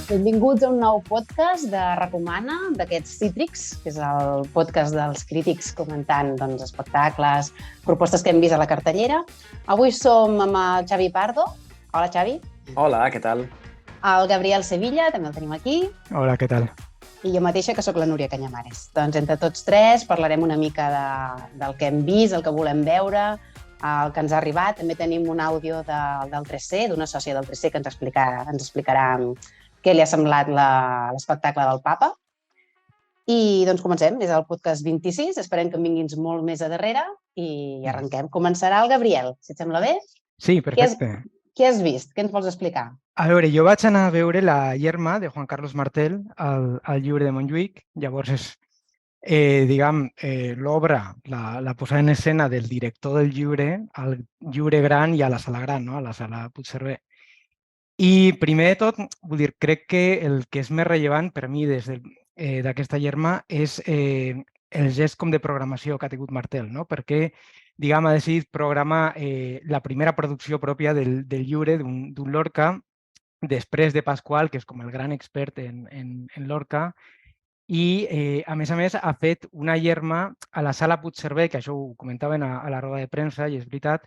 Benvinguts a un nou podcast de Recomana, d'aquests Cítrics, que és el podcast dels crítics comentant espectacles, propostes que hem vist a la cartellera. Avui som amb el Xavi Pardo. Hola, Xavi. Hola, què tal? El Gabriel Sevilla, també el tenim aquí. Hola, què tal? I jo mateixa, que sóc la Núria Canyamares. Doncs entre tots tres parlarem una mica del que hem vist, el que volem veure, el que ens ha arribat. També tenim un àudio del 3C, d'una sòcia del 3C, que ens explicarà què li ha semblat l'espectacle del Papa. I doncs comencem, és el podcast 26, esperem que en vinguin molt més a darrere i arrenquem. Començarà el Gabriel, si et sembla bé? Sí, perfecte. Què has vist? Què ens vols explicar? A veure, jo vaig anar a veure La Yerma, de Juan Carlos Martel, al Lliure de Montjuïc. Llavors és, l'obra, la posada en escena del director del Lliure, al Lliure Gran i a la Sala Gran, no? A la Sala Puigcerver. I primer de tot, vull dir, crec que el que és més rellevant per a mi d'aquesta Yerma és el gest com de programació que ha tingut Martel, no? Perquè, ha decidit programar la primera producció pròpia del Lliure, d'un Lorca, després de Pasqual, que és com el gran expert en Lorca, i a més, ha fet una Yerma a la Sala Puigcerver, que això ho comentaven a la roda de premsa, i és veritat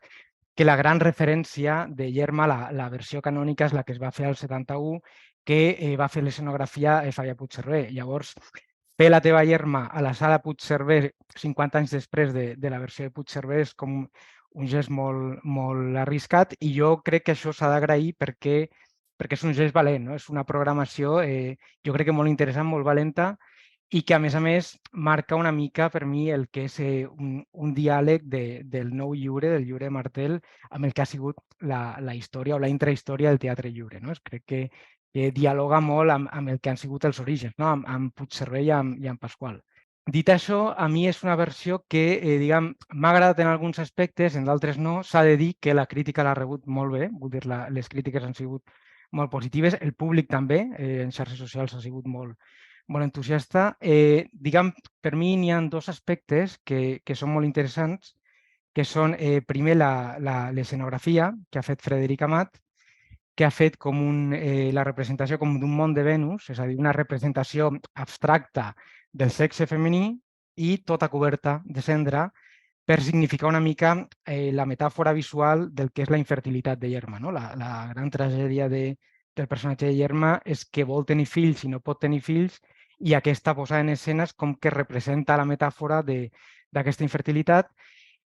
que la gran referència de Yerma, la versió canònica, és la que es va fer al 71, que va fer l'escenografia Fabia Puigcerver. Llavors, fer la teva Yerma a la Sala Puigcerver 50 anys després de la versió de Puigcerver és com un gest molt, molt arriscat, i jo crec que això s'ha d'agrair perquè és un gest valent, no? És una programació, jo crec que molt interessant, molt valenta, i que, a més, marca una mica per mi el que és un diàleg del nou Lliure, del Lliure de Martel, amb el que ha sigut la història o la intrahistòria del teatre lliure. No? Crec que dialoga molt amb el que han sigut els orígens, no? amb Puigcerver i amb Pasqual. Dit això, a mi és una versió que, m'ha agradat en alguns aspectes, en d'altres no. S'ha de dir que la crítica l'ha rebut molt bé, vull dir, les crítiques han sigut molt positives, el públic també, en xarxes socials ha sigut molt entusiasta. Per mi n'hi ha dos aspectes que són molt interessants, que són, primer, l'escenografia que ha fet Frederic Amat, que ha fet com la representació com d'un món de Venus, és a dir, una representació abstracta del sexe femení i tota coberta de cendra, per significar una mica la metàfora visual del que és la infertilitat de Yerma. No? La gran tragèdia del personatge de Yerma és que vol tenir fills i no pot tenir fills, i aquesta posada en escenes com que representa la metàfora d'aquesta infertilitat,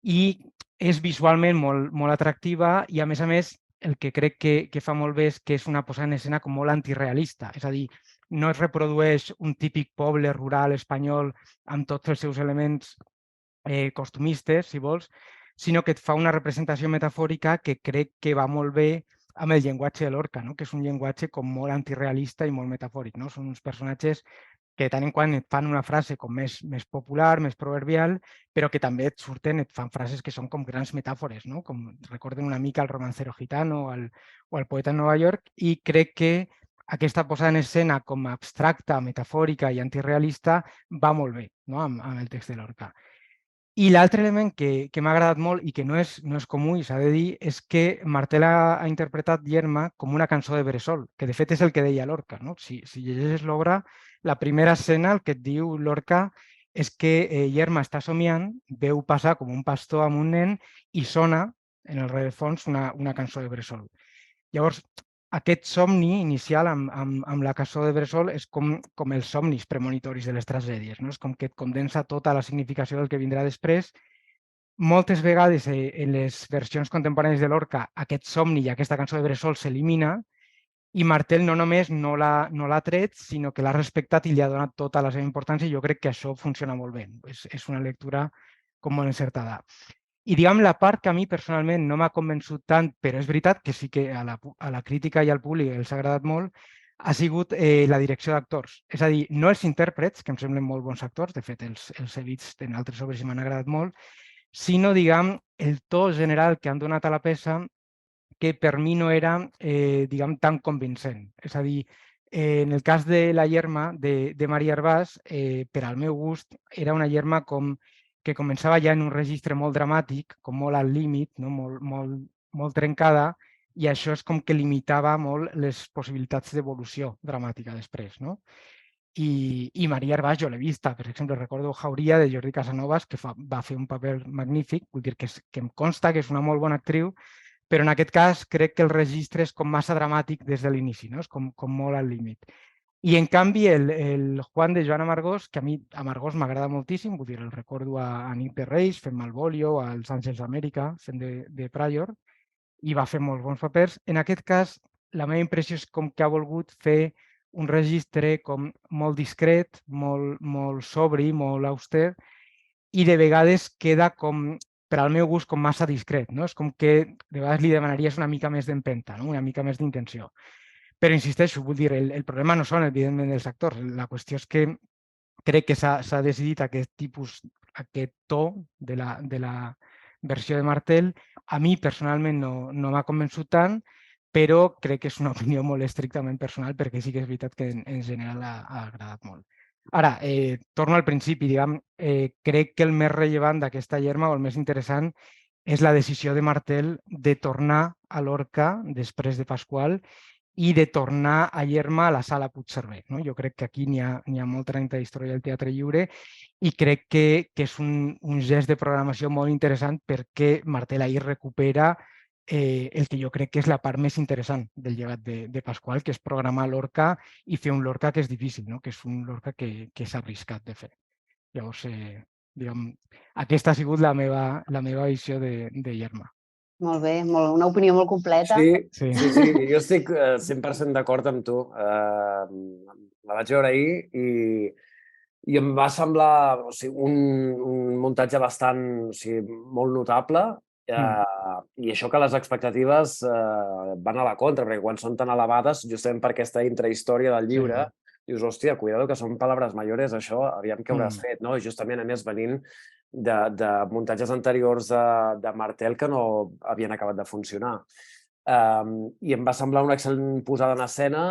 i és visualment molt, molt atractiva, i a més, el que crec que fa molt bé és que és una posada en escena com molt antirealista, és a dir, no es reprodueix un típic poble rural espanyol amb tots els seus elements costumistes, si vols, sinó que et fa una representació metafòrica que crec que va molt bé amb el llenguatge de Lorca, no? Que és un llenguatge com molt antirealista i molt metafòric. No? Són uns personatges que de tant en quant et fan una frase com més popular, més proverbial, però que també et fan frases que són com grans metàfores, no? Com recorden una mica el romancero gitano o el poeta en Nova York, i crec que aquesta posada en escena com a abstracta, metafòrica i antirealista va molt bé, no? amb el text de Lorca. I l'altre element que m'ha agradat molt i que no és comú, i s'ha de dir, és que Martel ha interpretat Yerma com una cançó de Bressol, que de fet és el que deia Lorca. No? Si llegeixes l'obra, la primera escena, el que et diu Lorca és que Yerma està somiant, veu passar com un pastor amb un nen i sona en el rerefons una cançó de Bressol. Llavors, aquest somni inicial amb la cançó de Bressol és com els somnis premonitoris de les tragèdies, no? És com que et condensa tota la significació del que vindrà després. Moltes vegades en les versions contemporànies de Lorca aquest somni i aquesta cançó de Bressol s'elimina, i Martel no només no l'ha tret, sinó que l'ha respectat i li ha donat tota la seva importància, i jo crec que això funciona molt bé. És una lectura com molt encertada. I la part que a mi personalment no m'ha convençut tant, però és veritat que sí que a la crítica i al públic els ha agradat molt, ha sigut la direcció d'actors. És a dir, no els intèrprets, que em semblen molt bons actors, de fet els he vist en altres obres i m'han agradat molt, sinó, el to general que han donat a la peça, que per mi no era, tan convincent. És a dir, en el cas de la Yerma de Maria Hervás, per al meu gust, era una Yerma que començava ja en un registre molt dramàtic, com molt al límit, no? molt trencada, i això és com que limitava molt les possibilitats d'evolució dramàtica després, no? I Maria Herbàs jo l'he vista, per exemple, recordo Jauria de Jordi Casanovas, que va fer un paper magnífic, vull dir que em consta que és una molt bona actriu, però en aquest cas crec que el registre és com massa dramàtic des de l'inici, no? És com molt al límit. I en canvi el Juan de Joan Amargós, que a mi Amargós m'agrada moltíssim, vull dir, el recordo a Nit de Reis, fent Malvolio, als Àngels d'Amèrica, fent de Prior, i va fer molts bons papers. En aquest cas, la meva impressió és com que ha volgut fer un registre com molt discret, molt sobri, molt auster, i de vegades queda com, per al meu gust, com massa discret, no? És com que de vegades li demanaries una mica més d'empenta, no? Una mica més d'intenció. Però insisteixo, vull dir, el problema no són, evidentment, els actors. La qüestió és que crec que s'ha decidit aquest to de la versió de Martel. A mi, personalment, no m'ha convençut tant, però crec que és una opinió molt estrictament personal, perquè sí que és veritat que en general ha agradat molt. Ara, torno al principi, diguem, crec que el més rellevant d'aquesta Yerma, o el més interessant, és la decisió de Martel de tornar a Lorca després de Pasqual i de tornar a Yerma a la sala Puigcerver. No? Jo crec que aquí n'hi ha molta història del teatre lliure i crec que és un gest de programació molt interessant perquè Martel ahir recupera el que jo crec que és la part més interessant del llegat de Pasqual, que és programar Lorca i fer un Lorca que és difícil, no? Que és un Lorca que s'ha arriscat de fer. Llavors, diguem, aquesta ha sigut la meva visió de Yerma. Molt bé, una opinió molt completa. Sí, jo estic 100% d'acord amb tu. La vaig veure ahir i em va semblar un muntatge bastant molt notable i això que les expectatives van a la contra, perquè quan són tan elevades, justament per aquesta intrahistòria del llibre, dius, hòstia, cuidado que són palabras mayores, això, aviam què hauràs fet, no? Justament, a més, venint de muntatges anteriors de Martel que no havien acabat de funcionar. I em va semblar una excel·lent posada en escena,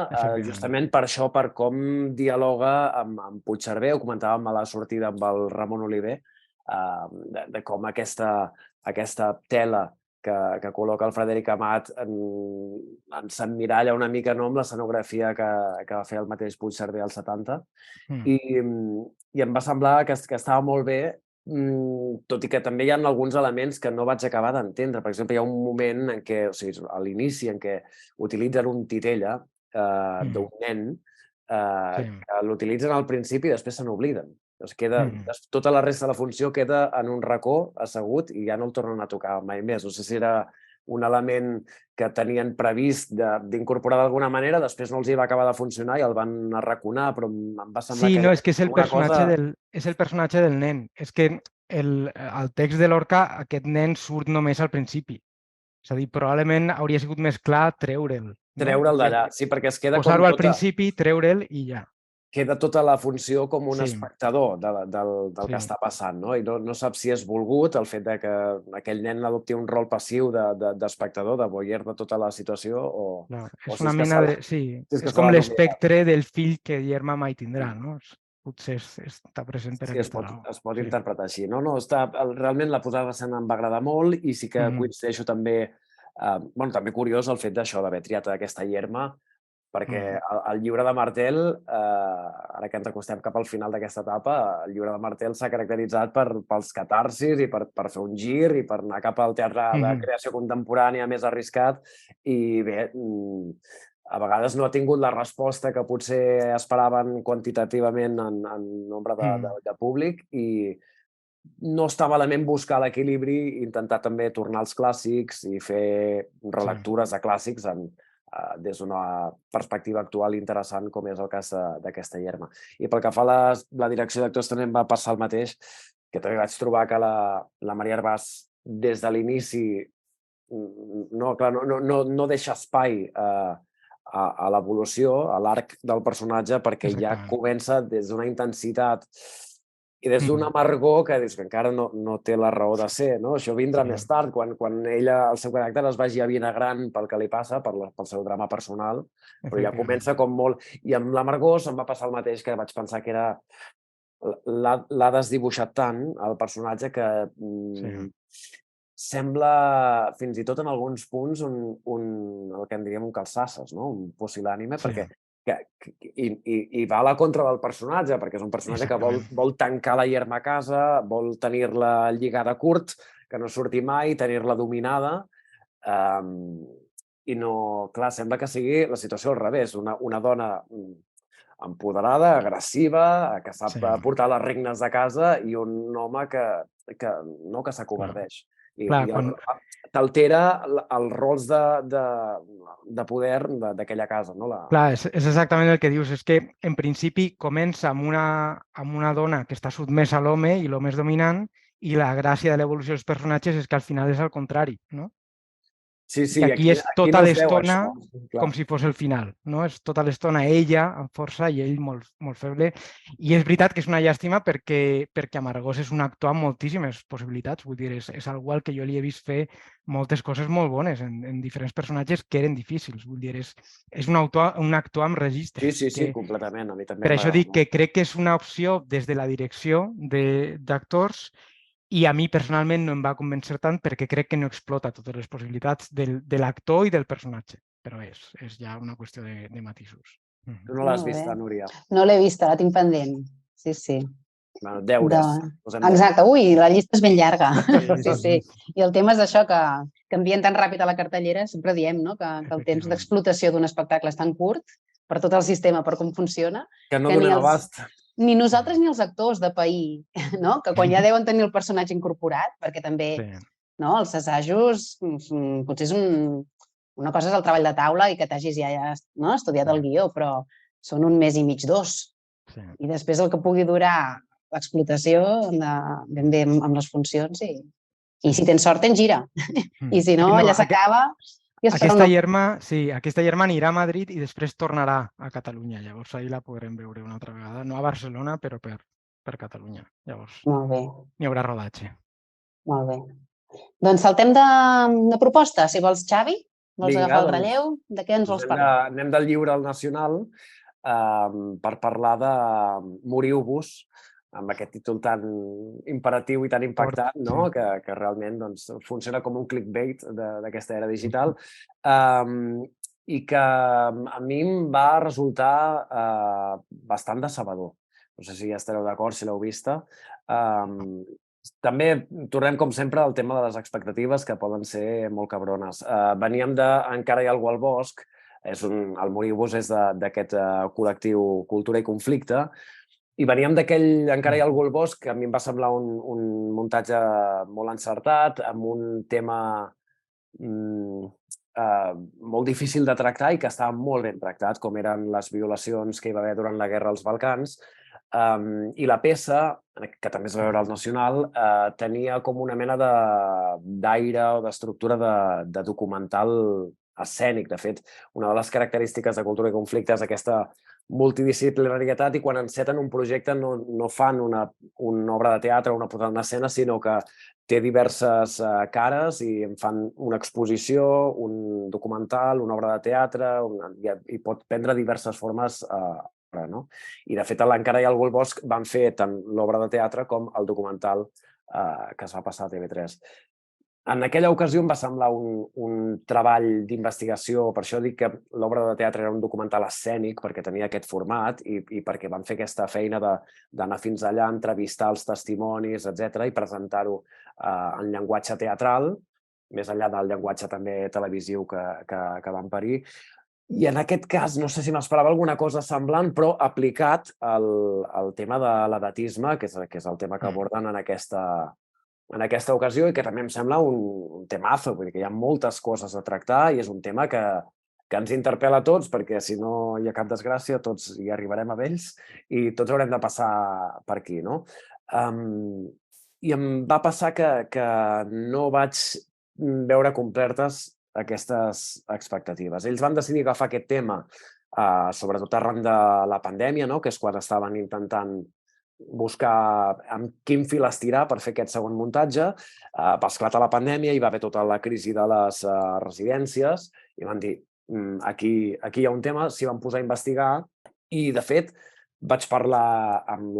justament per això, per com dialoga amb Puigcerver, ho comentàvem a la sortida amb el Ramon Oliver, de com aquesta tela que col·loca el Frederic Amat s'emmiralla una mica amb l'escenografia que va fer el mateix Puigcerver als 70, i em va semblar que estava molt bé, tot i que també hi ha alguns elements que no vaig acabar d'entendre. Per exemple, hi ha un moment en què, a l'inici, en què utilitzen un titella d'un nen, que l'utilitzen al principi i després se n'obliden. Tota la resta de la funció queda en un racó assegut i ja no el tornen a tocar mai més. No sé si era un element que tenien previst d'incorporar d'alguna manera, després no els hi va acabar de funcionar i el van arraconar, però em va semblar que... Sí, no, és que és el personatge del nen. És que al text de Lorca aquest nen surt només al principi. És a dir, probablement hauria sigut més clar treure'l. Treure'l d'allà, sí, perquè es queda... Posar-ho al principi, treure'l i ja. Queda tota la funció com un espectador del que està passant, no? I no sap si és volgut el fet que aquell nen adopti un rol passiu d'espectador, de voyeur de tota la situació, o... És una mena de... Sí, és com l'espectre del fill que Yerma mai tindrà, no? Potser està present per aquesta raó. Es pot interpretar així. Realment la posada d'escena em va agradar molt i sí que coincideixo també... També curiós el fet d'això, d'haver triat aquesta Yerma, perquè el llibre de Martel, ara que ens acostem cap al final d'aquesta etapa, el llibre de Martel s'ha caracteritzat pels catarsis i per fer un gir i per anar cap al teatre de creació contemporània més arriscat, i bé, a vegades no ha tingut la resposta que potser esperaven quantitativament en nombre de públic, i no està malament buscar l'equilibri i intentar també tornar als clàssics i fer relectures de clàssics des d'una perspectiva actual interessant, com és el cas d'aquesta Yerma. I pel que fa a la direcció d'actors també em va passar el mateix, que també vaig trobar que la Maria Herbàs des de l'inici no deixa espai a l'evolució, a l'arc del personatge, perquè ja comença des d'una intensitat i des d'un amargor que dius que encara no té la raó de ser, no? Això vindrà més tard, quan ella, el seu caràcter es vagi avinagrant pel que li passa, pel seu drama personal, però ja comença com molt... I amb l'amargor se'm va passar el mateix, que vaig pensar que l'ha desdibuixat tant, el personatge, que sembla, fins i tot en alguns punts, el que en diríem un calçasses, no? Un pusil·lànime, Sí. perquè i va a la contra del personatge, perquè és un personatge que vol tancar la Yerma a casa, vol tenir-la lligada curt, que no surti mai, tenir-la dominada, i no, clar, sembla que sigui la situació al revés, una dona empoderada, agressiva, que sap portar les regnes de casa, i un home que s'acovardeix. I t'altera els rols de poder d'aquella casa. Clar, és exactament el que dius. És que, en principi, comença amb una dona que està sotmesa a l'home i l'home és dominant, i la gràcia de l'evolució dels personatges és que al final és al contrari, no? Sí, I aquí és tota l'estona com si fos el final, no? És tota l'estona ella amb força i ell molt feble. I és veritat que és una llàstima perquè Amargós és un actor amb moltíssimes possibilitats. Vull dir, és algú al que jo li he vist fer moltes coses molt bones en diferents personatges que eren difícils. Vull dir, és un actor amb registre. Sí, completament. A mi també per això dic que crec que és una opció des de la direcció d'actors, i a mi personalment no em va convèncer tant perquè crec que no explota totes les possibilitats de l'actor i del personatge, però és ja una qüestió de matisos. Tu no l'has vista, Núria? No l'he vista, la tinc pendent. Sí. Deures. Exacte. Ui, la llista és ben llarga. Sí. I el tema és això, que canvien tan ràpid a la cartellera, sempre diem, no?, que el temps d'explotació d'un espectacle és tan curt per tot el sistema, per com funciona, que no donem abast. Ni nosaltres ni els actors de pair, no?, que quan ja deuen tenir el personatge incorporat, perquè també els assajos potser és una cosa és el treball de taula i que t'hagis ja estudiat el guió, però són 1 mes i mig, 2. I després el que pugui durar l'explotació ben bé amb les funcions, i si tens sort tens gira. I si no, allà s'acaba. Aquesta Yerma anirà a Madrid i després tornarà a Catalunya. Llavors, ahir la podrem veure una altra vegada. No a Barcelona, però per Catalunya. Llavors, n'hi haurà rodatge. Molt bé. Doncs saltem de proposta. Si vols, Xavi, vols agafar el relleu? De què ens vols parlar? Anem del llibre al Nacional per parlar de Moriu-vos, amb aquest títol tan imperatiu i tan impactant, que realment funciona com un clickbait d'aquesta era digital, i que a mi em va resultar bastant decebedor. No sé si estareu d'acord, si l'heu vista. També tornem, com sempre, al tema de les expectatives, que poden ser molt cabrones. Veníem de Encara hi ha algú al bosc, el Moriu-vos és d'aquest col·lectiu Cultura i Conflicte, i veníem d'aquell Encara hi ha algú al bosc, que a mi em va semblar un muntatge molt encertat, amb un tema molt difícil de tractar i que estava molt ben tractat, com eren les violacions que hi va haver durant la Guerra als Balcans. I la peça, que també es va veure al Nacional, tenia com una mena d'aire o d'estructura de documental escènic. De fet, una de les característiques de Cultura i Conflicte és aquesta multidisciplinarietat, i quan enceten un projecte no fan una obra de teatre o una posada en escena, sinó que té diverses cares i en fan una exposició, un documental, una obra de teatre, i pot prendre diverses formes. I, de fet, a l'Encara hi ha algú al bosc van fer tant l'obra de teatre com el documental que es va passar a TV3. En aquella ocasió em va semblar un treball d'investigació, per això dic que l'obra de teatre era un documental escènic, perquè tenia aquest format i perquè van fer aquesta feina d'anar fins allà, entrevistar els testimonis, etc., i presentar-ho en llenguatge teatral, més enllà del llenguatge també televisiu que van parir. I en aquest cas, no sé si m'esperava alguna cosa semblant, però aplicat al tema de l'edatisme, que és el tema que aborden en aquesta ocasió, i que també em sembla un temazo, vull dir que hi ha moltes coses a tractar i és un tema que ens interpel·la a tots, perquè si no hi ha cap desgràcia, tots hi arribarem a vells i tots haurem de passar per aquí, no? I em va passar que no vaig veure complertes aquestes expectatives. Ells van decidir agafar aquest tema, sobretot arran de la pandèmia, que és quan estaven intentant buscar amb quin fil estirar per fer aquest segon muntatge. Va esclatar la pandèmia, hi va haver tota la crisi de les residències i van dir, aquí hi ha un tema, s'hi van posar a investigar i, de fet, vaig parlar amb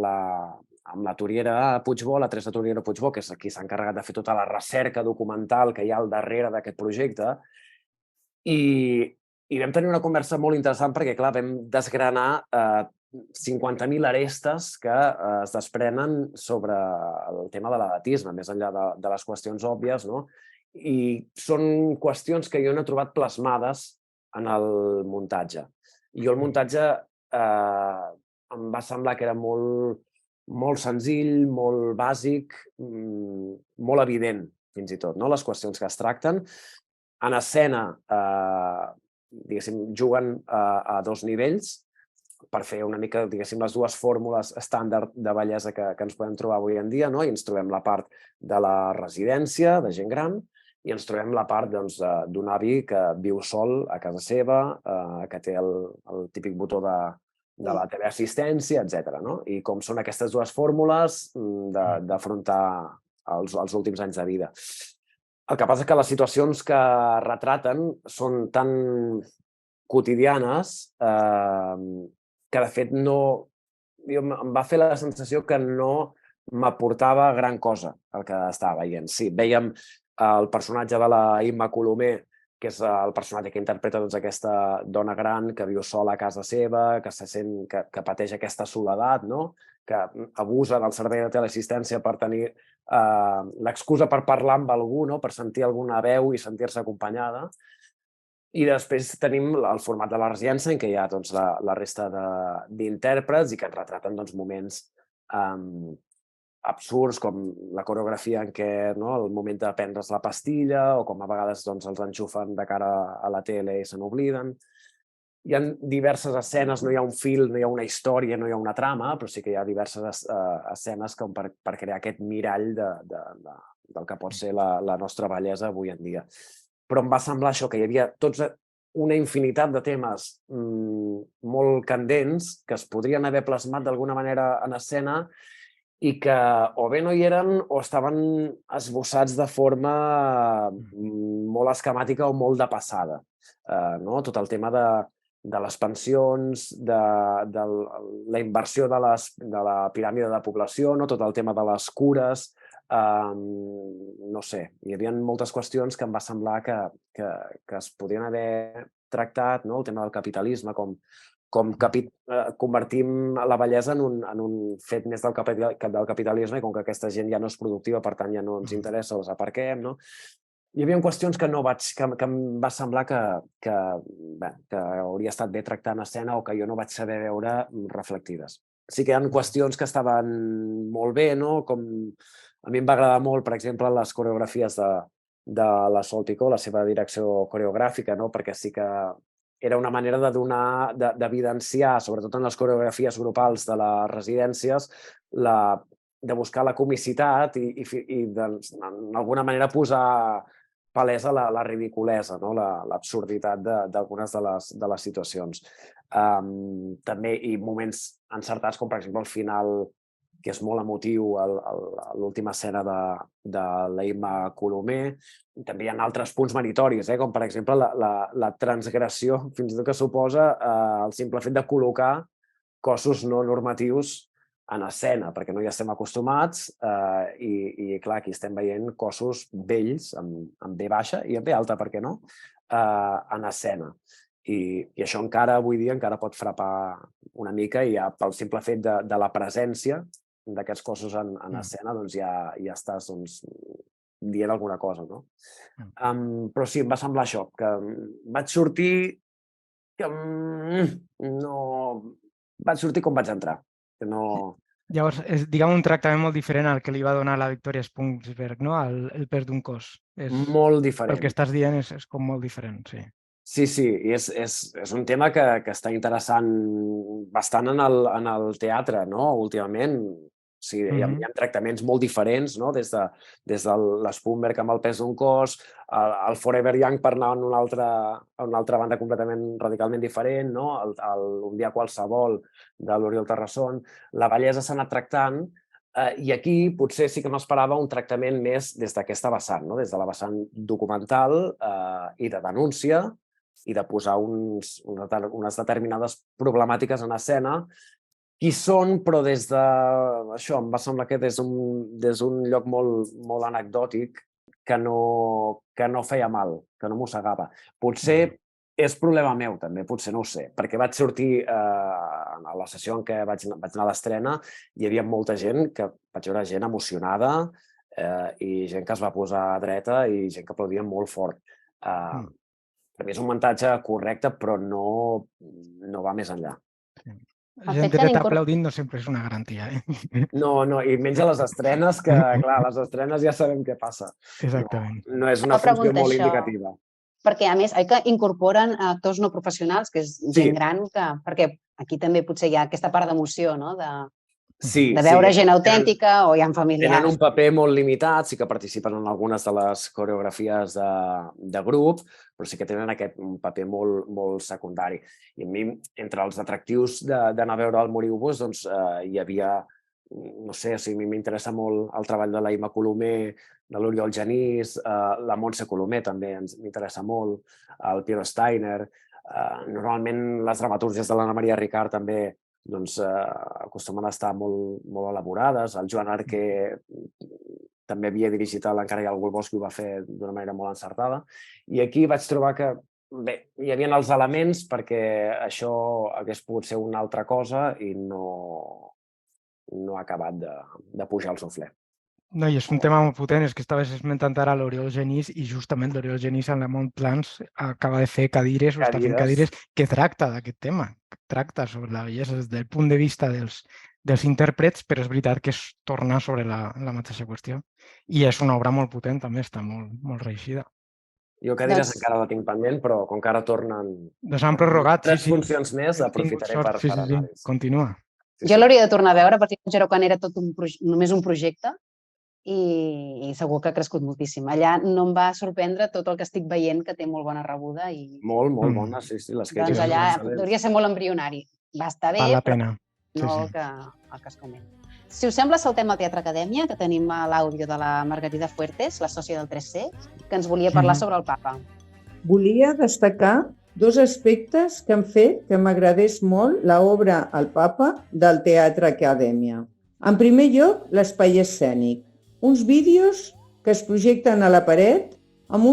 amb la Toriera Puigbó, la Teresa Toriera Puigbó, que és qui s'ha encarregat de fer tota la recerca documental que hi ha al darrere d'aquest projecte, i vam tenir una conversa molt interessant perquè, clar, vam desgranar 50.000 arestes que es desprenen sobre el tema de l'edatisme, més enllà de les qüestions òbvies, no? I són qüestions que jo no he trobat plasmades en el muntatge. I jo el muntatge em va semblar que era molt senzill, molt bàsic, molt evident, fins i tot, no? Les qüestions que es tracten. En escena, diguéssim, juguen a dos nivells per fer una mica, diguéssim, les dues fórmules estàndard de bellesa que ens podem trobar avui en dia, no? I ens trobem la part de la residència, de gent gran, i ens trobem la part d'un avi que viu sol a casa seva, que té el típic botó de la teleassistència, etc. I com són aquestes dues fórmules d'afrontar els últims anys de vida. El que passa és que les situacions que retraten són tan quotidianes que, de fet, em va fer la sensació que no m'aportava gran cosa el que estava veient. Sí, vèiem el personatge de la Imma Colomer, que és el personatge que interpreta aquesta dona gran que viu sola a casa seva, que se sent que pateix aquesta soledat, no? Que abusa del servei de teleassistència per tenir l'excusa per parlar amb algú, no? Per sentir alguna veu i sentir-se acompanyada. I després tenim el format de la residència, en què hi ha la resta d'intèrprets i que ens retraten moments absurds, com la coreografia en què el moment de prendre's la pastilla, o com a vegades els enxufen de cara a la tele i se n'obliden. Hi ha diverses escenes, no hi ha un fil, no hi ha una història, no hi ha una trama, però sí que hi ha diverses escenes com per crear aquest mirall del que pot ser la nostra bellesa avui en dia. Però em va semblar això, que hi havia una infinitat de temes molt candents que es podrien haver plasmat d'alguna manera en escena i que o bé no hi eren o estaven esbossats de forma molt esquemàtica o molt de passada. Tot el tema de les pensions, de la inversió de la piràmide de població, tot el tema de les cures, no sé, hi havia moltes qüestions que em va semblar que es podien haver tractat, el tema del capitalisme, com convertim la bellesa en un fet més del capitalisme, i com que aquesta gent ja no és productiva, per tant ja no ens interessa, les aparquem, no? Hi havia qüestions que em va semblar que hauria estat bé tractar en escena o que jo no vaig saber veure reflectides. Sí que hi ha qüestions que estaven molt bé, com a mi em va agradar molt, per exemple, les coreografies de la Sol Picó, la seva direcció coreogràfica, perquè sí que era una manera d'evidenciar, sobretot en les coreografies grupals de les residències, de buscar la comicitat i d'alguna manera posar palesa la ridiculesa, l'absurditat d'algunes de les situacions. També hi ha moments encertats, com per exemple al final, que és molt emotiu, a l'última escena de la Imma Colomer. També hi ha altres punts meritoris, com per exemple la transgressió, fins i tot que suposa el simple fet de col·locar cossos no normatius en escena, perquè no hi estem acostumats i, clar, aquí estem veient cossos vells, amb B baixa i amb B alta, per què no?, en escena. I això encara, avui dia, encara pot frapar una mica, i ja pel simple fet de la presència d'aquests cossos en escena, doncs ja estàs dient alguna cosa, no? Però sí, em va semblar això, que vaig sortir que no... Vaig sortir com vaig entrar, que no... Llavors, és, diguem, un tractament molt diferent al que li va donar la Victoria Spunsberg, no? El pes d'un cos. Molt diferent. El que estàs dient és com molt diferent, sí. Sí, i és un tema que està interessant bastant en el teatre, no?, últimament. Sí, hi ha tractaments molt diferents, no?, des de l'Spunsberg amb el pes d'un cos, el Forever Young per anar a una altra banda completament radicalment diferent, no?, Un dia qualsevol de l'Oriol Terrasson. La bellesa s'ha anat tractant, i aquí potser sí que m'esperava un tractament més des d'aquesta vessant, no?, des de la vessant documental i de denúncia, i de posar unes determinades problemàtiques en escena qui són, però des de... Això, em va semblar que des d'un lloc molt anecdòtic que no feia mal, que no mossegava. Potser és problema meu, també, potser no ho sé, perquè vaig sortir a la sessió en què vaig anar a l'estrena, hi havia molta gent, vaig veure gent emocionada i gent que es va posar dreta i gent que aplaudia molt fort. Per mi és un muntatge correcte, però no va més enllà. Gent dreta aplaudint no sempre és una garantia, No, i menys a les estrenes, que clar, a les estrenes ja sabem què passa. Exactament. No és una funció molt indicativa. Perquè, a més, que incorporen actors no professionals, que és gent gran, perquè aquí també potser hi ha aquesta part d'emoció, no? De veure gent autèntica o hi ha familiars. Tenen un paper molt limitat, sí que participen en algunes de les coreografies de grup, però sí que tenen un paper molt secundari. I a mi, entre els atractius d'anar a veure el Moriubus, doncs hi havia, no sé, o sigui, a mi m'interessa molt el treball de la Imma Colomer, de l'Oriol Genís, la Montse Colomer també m'interessa molt, el Piero Steiner. Normalment les dramatúrgies de l'Anna Maria Ricard també acostumen a estar molt elaborades. El Joan Arqué també havia dirigit l'Encara hi ha algú al bosc i ho va fer d'una manera molt encertada. I aquí vaig trobar que hi havia els elements perquè això hagués pogut ser una altra cosa i no ha acabat de pujar el suflé. No, i és un tema molt potent, és que estaves esmentant ara l'Oriol Genís i justament l'Oriol Genís en la Montplans acaba de fer cadires o està fent cadires que tracta d'aquest tema, tracta sobre la bellesa des del punt de vista dels intèrprets, però és veritat que es torna sobre la mateixa qüestió. I és una obra molt potent també, està molt reeixida. Jo cadires encara la tinc pendent, però com que ara tornen... Doncs han prorrogat, 3 funcions més, aprofitaré per anar-hi. Continua. Jo l'hauria de tornar a veure perquè quan era tot només un projecte i segur que ha crescut moltíssim. Allà no em va sorprendre tot el que estic veient, que té molt bona rebuda. Molt bona, sí. Doncs allà hauria de ser molt embrionari. Va estar bé, però no el que es comenta. Si us sembla, saltem al Teatre Acadèmia, que tenim l'àudio de la Margarida Fuertes, la sòcia del 3C, que ens volia parlar sobre el Papa. Volia destacar 2 aspectes que han fet que m'agradés molt l'obra El Papa del Teatre Acadèmia. En primer lloc, l'espai escènic. Uns vídeos que es projecten a la paret amb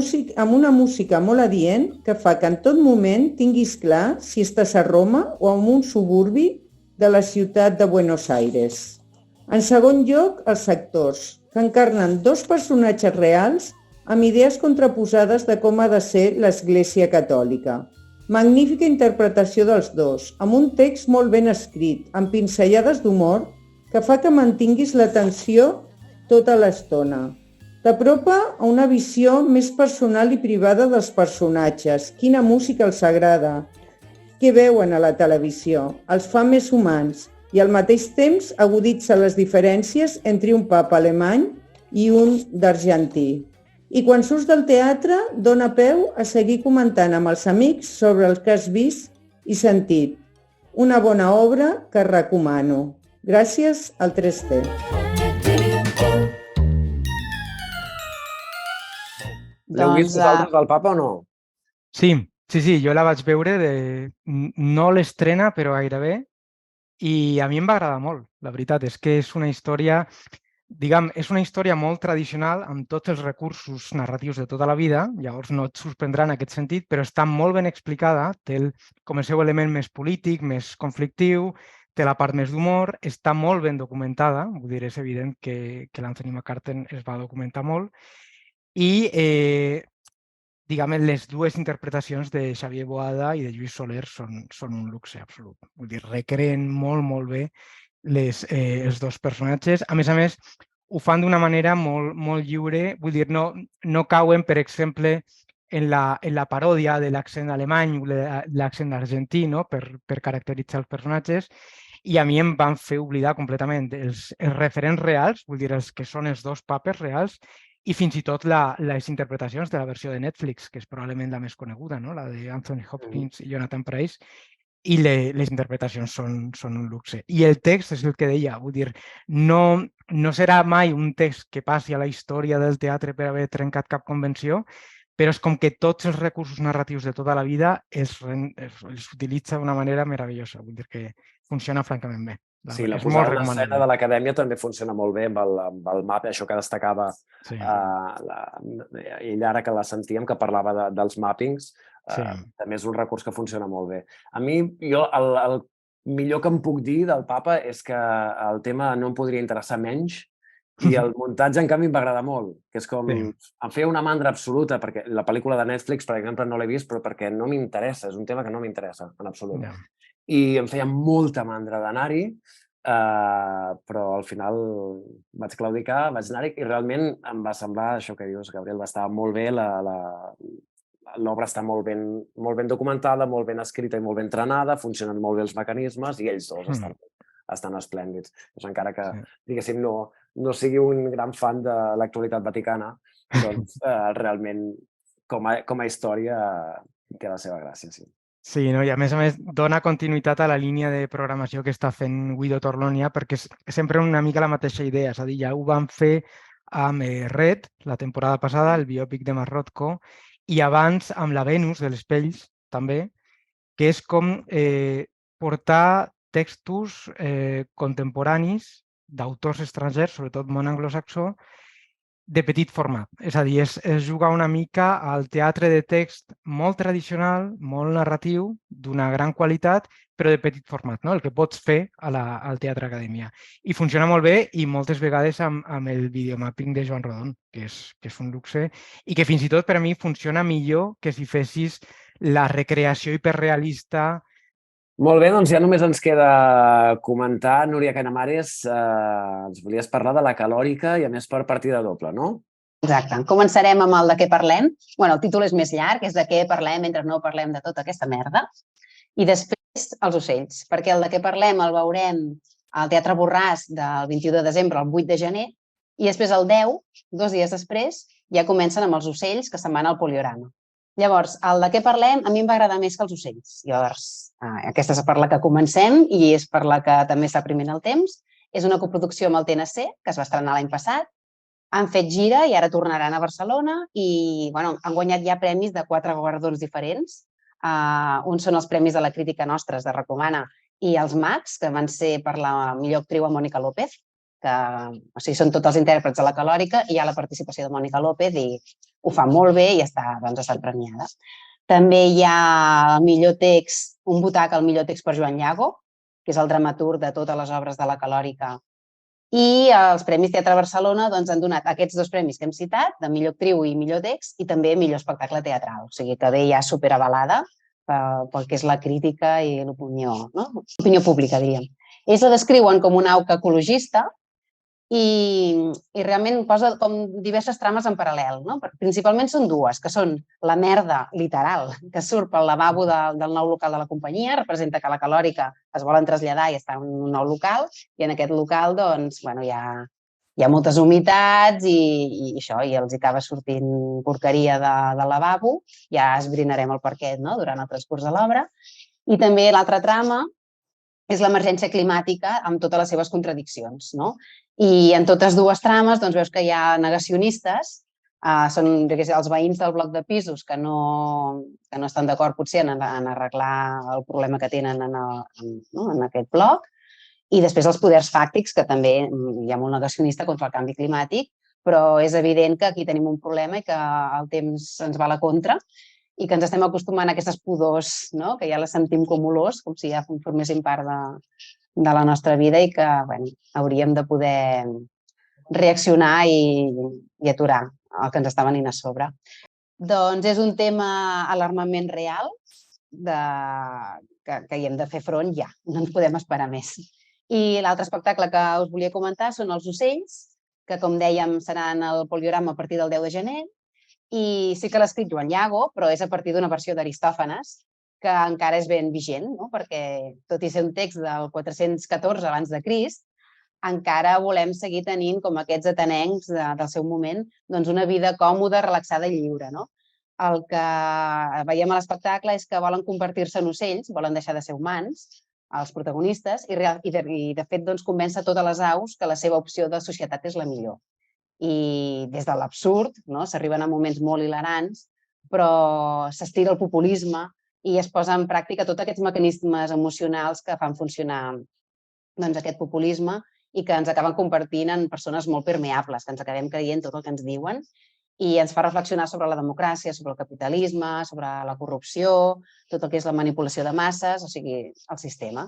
una música molt adient que fa que en tot moment tinguis clar si estàs a Roma o en un suburbi de la ciutat de Buenos Aires. En segon lloc, els actors, que encarnen 2 personatges reals amb idees contraposades de com ha de ser l'Església Catòlica. Magnífica interpretació dels 2, amb un text molt ben escrit, amb pinzellades d'humor, que fa que mantinguis l'atenció tota l'estona. T'apropa a una visió més personal i privada dels personatges, quina música els agrada, què veuen a la televisió, els fa més humans i al mateix temps aguditza les diferències entre un papa alemany i un d'argentí. I quan surts del teatre, dona peu a seguir comentant amb els amics sobre el que has vist i sentit. Una bona obra que recomano. Gràcies al 3T. L'heu vist vosaltres del Papa o no? Sí, jo la vaig veure, no l'estrena, però gairebé, i a mi em va agradar molt, la veritat. És que és una història, és una història molt tradicional amb tots els recursos narratius de tota la vida, llavors no et sorprendrà en aquest sentit, però està molt ben explicada, té com el seu element més polític, més conflictiu, té la part més d'humor, està molt ben documentada, vull dir, és evident que l'Anthony McCarten es va documentar molt, i les 2 interpretacions de Xavier Boada i de Lluís Soler són un luxe absolut. Vull dir, recreen molt bé els 2 personatges. A més, ho fan d'una manera molt lliure. Vull dir, no cauen, per exemple, en la paròdia de l'accent alemany o l'accent argentí, no? per caracteritzar els personatges. I a mi em van fer oblidar completament els referents reals, vull dir, els que són els 2 papes reals, i fins i tot les interpretacions de la versió de Netflix, que és probablement la més coneguda, no? La d'Anthony Hopkins i Jonathan Pryce, i les interpretacions són un luxe. I el text és el que deia, vull dir, no serà mai un text que passi a la història del teatre per haver trencat cap convenció, però és com que tots els recursos narratius de tota la vida els utilitza d'una manera meravellosa. Vull dir que funciona francament bé. Sí, la És molt posada en escena recomanable. de l'acadèmia també funciona molt bé amb el mapa, això que destacava Sí, ell ara que la sentíem, que parlava dels mappings, sí. també és un recurs que funciona molt bé. A mi, el millor que em puc dir del Papa és que el tema no em podria interessar menys i el muntatge, en canvi, em va agradar molt, que és com... Sí. Em feia una mandra absoluta, perquè la pel·lícula de Netflix, per exemple, no l'he vist, però perquè no m'interessa, és un tema que no m'interessa, en absolut. Ja. I em feia molta mandra d'anar-hi, però al final vaig claudicar, vaig anar-hi i realment em va semblar, això que dius, Gabriel, va estar molt bé, l'obra està molt ben documentada, molt ben escrita i molt ben entrenada, funcionen molt bé els mecanismes i ells dos estan esplèndids. Doncs encara que, diguéssim, no sigui un gran fan de l'actualitat vaticana, doncs realment com a història té la seva gràcia, sí. Sí, no? I a més dona continuïtat a la línia de programació que està fent Guido Torlonia perquè és sempre una mica la mateixa idea. És a dir, ja ho van fer amb Red, la temporada passada, el biòpic de Marrotco, i abans amb la Venus de les pells, també, que és com portar textos contemporanis d'autors estrangers, sobretot món anglosaxó, de petit format. És a dir, és jugar una mica al teatre de text molt tradicional, molt narratiu, d'una gran qualitat, però de petit format, no? El que pots fer al Teatre Acadèmia. I funciona molt bé i moltes vegades amb el videomapping de Joan Rodon, que és un luxe, i que fins i tot per a mi funciona millor que si fessis la recreació hiperrealista. Molt bé, doncs ja només ens queda comentar, Núria Canyamares, ens volies parlar de la calòrica i a més per partida doble, no? Exacte. Començarem amb el de què parlem. Bueno, el títol és més llarg, és de què parlem mentre no parlem de tota aquesta merda. I després els ocells, perquè el de què parlem el veurem al Teatre Borràs del 21 de desembre al 8 de gener i després el 10, 2 dies després, ja comencen amb els ocells que se'n van al Poliorama. Llavors, el de què parlem a mi em va agradar més que els ocells. Llavors, aquesta és per la que comencem i és per la que també està primer en el temps. És una coproducció amb el TNC, que es va estrenar l'any passat. Han fet gira i ara tornaran a Barcelona i han guanyat ja premis de 4 guardons diferents. Uns són els premis de la crítica nostres de Recomana i els Max, que van ser per la millor actriu a Mònica López, que són tots els intèrprets de la calòrica i hi ha la participació de Mònica López i ho fa molt bé i està premiada. També hi ha el millor text, un butac al millor text per Joan Llago, que és el dramaturg de totes les obres de la calòrica. I els Premis Teatre Barcelona han donat aquests 2 premis que hem citat, de millor actriu i millor text, i també millor espectacle teatral. O sigui que ve ja superavalada pel que és la crítica i l'opinió, no? L'opinió pública, diríem. Ells la descriuen com una auca ecologista i realment posa com diverses trames en paral·lel. Principalment són 2, que són la merda literal que surt pel lavabo del nou local de la companyia, representa que la calòrica es volen traslladar i està en un nou local, i en aquest local hi ha moltes humitats i això, i els acaba sortint porqueria del lavabo, ja esbrinarem el perquè durant el transcurs de l'obra. I també l'altra trama és l'emergència climàtica amb totes les seves contradiccions. I en totes 2 trames veus que hi ha negacionistes, són els veïns del bloc de pisos que no estan d'acord potser en arreglar el problema que tenen en aquest bloc, i després els poders fàctics, que també hi ha molt negacionista contra el canvi climàtic, però és evident que aquí tenim un problema i que el temps ens va a la contra i que ens estem acostumant a aquestes pudors, que ja les sentim com olors, com si ja formessin part de la nostra vida i que hauríem de poder reaccionar i aturar el que ens està venint a sobre. Doncs és un tema alarmament real que hi hem de fer front ja, no ens podem esperar més. I l'altre espectacle que us volia comentar són els ocells, que com dèiem seran al Poliorama a partir del 10 de gener, i sí que l'ha escrit Joan Llago, però és a partir d'una versió d'Aristòfanes, que encara és ben vigent, perquè tot i ser un text del 414 abans de Crist, encara volem seguir tenint, com aquests atenencs del seu moment, una vida còmoda, relaxada i lliure. El que veiem a l'espectacle és que volen convertir-se en ocells, volen deixar de ser humans, els protagonistes, i de fet convèncer totes les aus que la seva opció de societat és la millor. I des de l'absurd s'arriben a moments molt hilarants però s'estira el populisme i es posa en pràctica tots aquests mecanismes emocionals que fan funcionar aquest populisme i que ens acaben convertint en persones molt permeables, que ens acabem creient tot el que ens diuen i ens fa reflexionar sobre la democràcia, sobre el capitalisme, sobre la corrupció, tot el que és la manipulació de masses, o sigui, el sistema.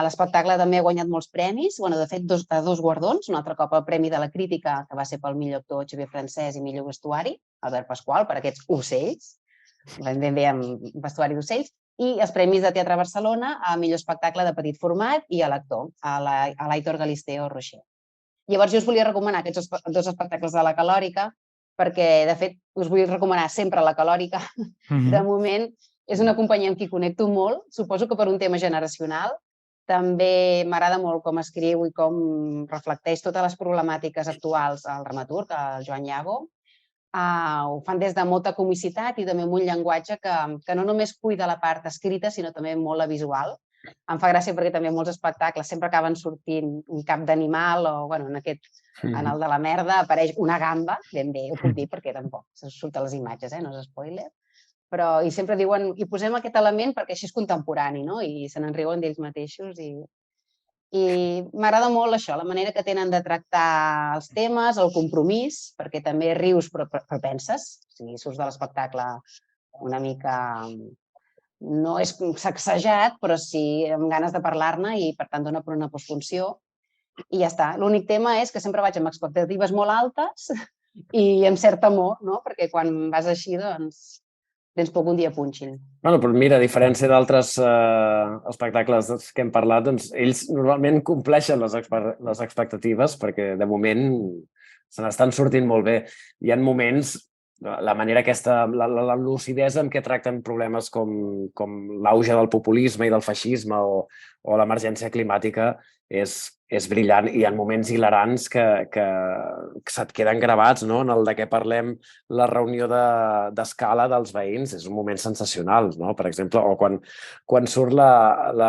L'espectacle també ha guanyat molts premis, de fet, dos guardons, un altre cop el Premi de la Crítica, que va ser pel millor actor Xavier Francès i millor vestuari, Albert Pasqual, per aquests ocells, ben bé amb vestuari d'ocells, i els Premis de Teatre Barcelona a millor espectacle de petit format i a l'actor, a l'Aitor Galisteo Rocher. Llavors, jo us volia recomanar aquests dos espectacles de la Calòrica, perquè, de fet, us vull recomanar sempre la Calòrica. De moment, és una companyia amb qui connecto molt, suposo que per un tema generacional. També m'agrada molt com escriu i com reflecteix totes les problemàtiques actuals al dramaturg, el Joan Llago. Ho fan des de molta comicitat i també amb un llenguatge que no només cuida la part escrita, sinó també molt la visual. Em fa gràcia perquè també molts espectacles sempre acaben sortint un cap d'animal o, en el de la merda apareix una gamba, ben bé, ho puc dir perquè tampoc se surten les imatges, no és spoiler, però i sempre diuen, hi posem aquest element perquè així és contemporani, no? I se n'enriuen d'ells mateixos i m'agrada molt això, la manera que tenen de tractar els temes, el compromís, perquè també rius però penses, o sigui, surts de l'espectacle una mica... No és sacsejat, però sí amb ganes de parlar-ne i, per tant, dona per una postfunció. I ja està. L'únic tema és que sempre vaig amb expectatives molt altes i amb cert temor, no? Perquè quan vas així, doncs, tens poc un dia punxin. Però mira, a diferència d'altres espectacles que hem parlat, doncs ells normalment compleixen les expectatives perquè, de moment, se n'estan sortint molt bé. Hi ha moments... La manera aquesta, la lucidesa amb què tracten problemes com l'auge del populisme i del feixisme o l'emergència climàtica és brillant i hi ha moments hilarants que se't queden gravats, no? En el de què parlem, la reunió d'escala dels veïns és un moment sensacional, no? Per exemple, o quan surt el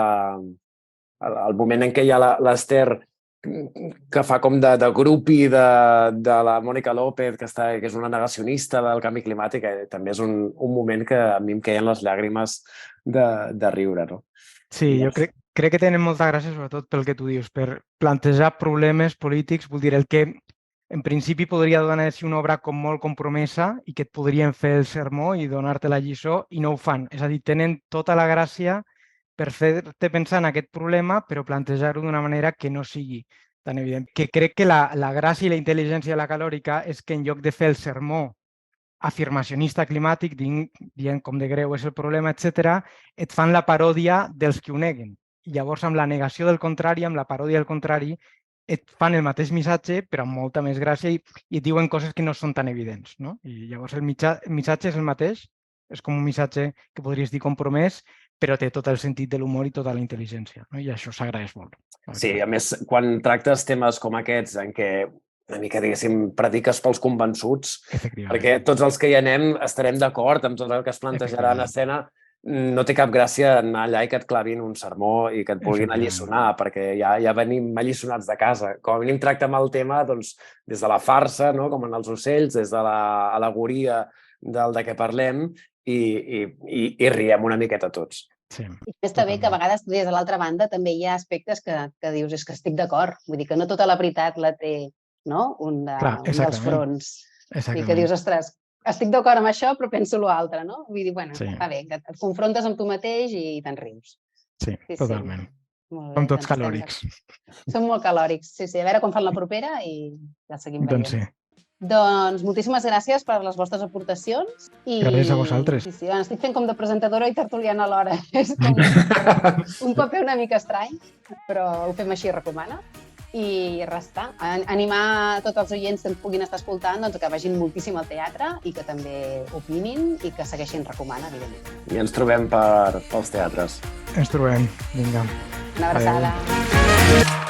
moment en què hi ha l'Ester que fa com de grupi de la Mònica López, que és una negacionista del canvi climàtic, també és un moment que a mi em queien les llàgrimes de riure, no? Sí, jo crec que tenen molta gràcia, sobretot pel que tu dius, per plantejar problemes polítics, vull dir, el que en principi podria donar-se una obra com molt compromesa i que et podrien fer el sermó i donar-te la lliçó, i no ho fan. És a dir, tenen tota la gràcia per fer-te pensar en aquest problema, però plantejar-ho d'una manera que no sigui tan evident. Que crec que la gràcia i la intel·ligència de la Calòrica és que en lloc de fer el sermó afirmacionista climàtic, dient com de greu és el problema, etc., et fan la paròdia dels que ho neguen. I llavors, amb la negació del contrari, amb la paròdia del contrari, et fan el mateix missatge, però amb molta més gràcia i et diuen coses que no són tan evidents, no? I llavors el missatge és el mateix, és com un missatge que podries dir compromès, però té tot el sentit de l'humor i tota la intel·ligència, no? I això s'agraeix molt. Sí, a més, quan tractes temes com aquests, en què una mica, diguéssim, prediques pels convençuts, perquè tots els que hi anem estarem d'acord amb tot el que es plantejarà en escena, no té cap gràcia anar allà i que et clavin un sermó i que et vulguin alliçonar, perquè ja venim alliçonats de casa. Com a mínim tractem el tema des de la farsa, com en els ocells, des de l'al·legoria del de què parlem, i riem una miqueta tots. Sí, i està bé que a vegades des de l'altra banda també hi ha aspectes que dius és que estic d'acord, vull dir que no tota la veritat la té un dels fronts. I que dius, ostres, estic d'acord amb això però penso l'altre, no? Vull dir, bueno, està bé, que et confrontes amb tu mateix i te'n rius. Sí, totalment. Som tots calòrics. Som molt calòrics, sí, a veure quan fan la propera i ja seguim veient. Doncs sí. Doncs moltíssimes gràcies per les vostres aportacions. Gràcies a vosaltres. Sí, estic fent com de presentadora i tertuliana alhora. És com un paper una mica estrany, però ho fem així, recomana. I res, animar tots els oients que ens puguin estar escoltant que vagin moltíssim al teatre i que també opinin i que segueixin recomanant, evidentment. I ens trobem pels teatres. Ens trobem, vinga. Una abraçada. Adeu.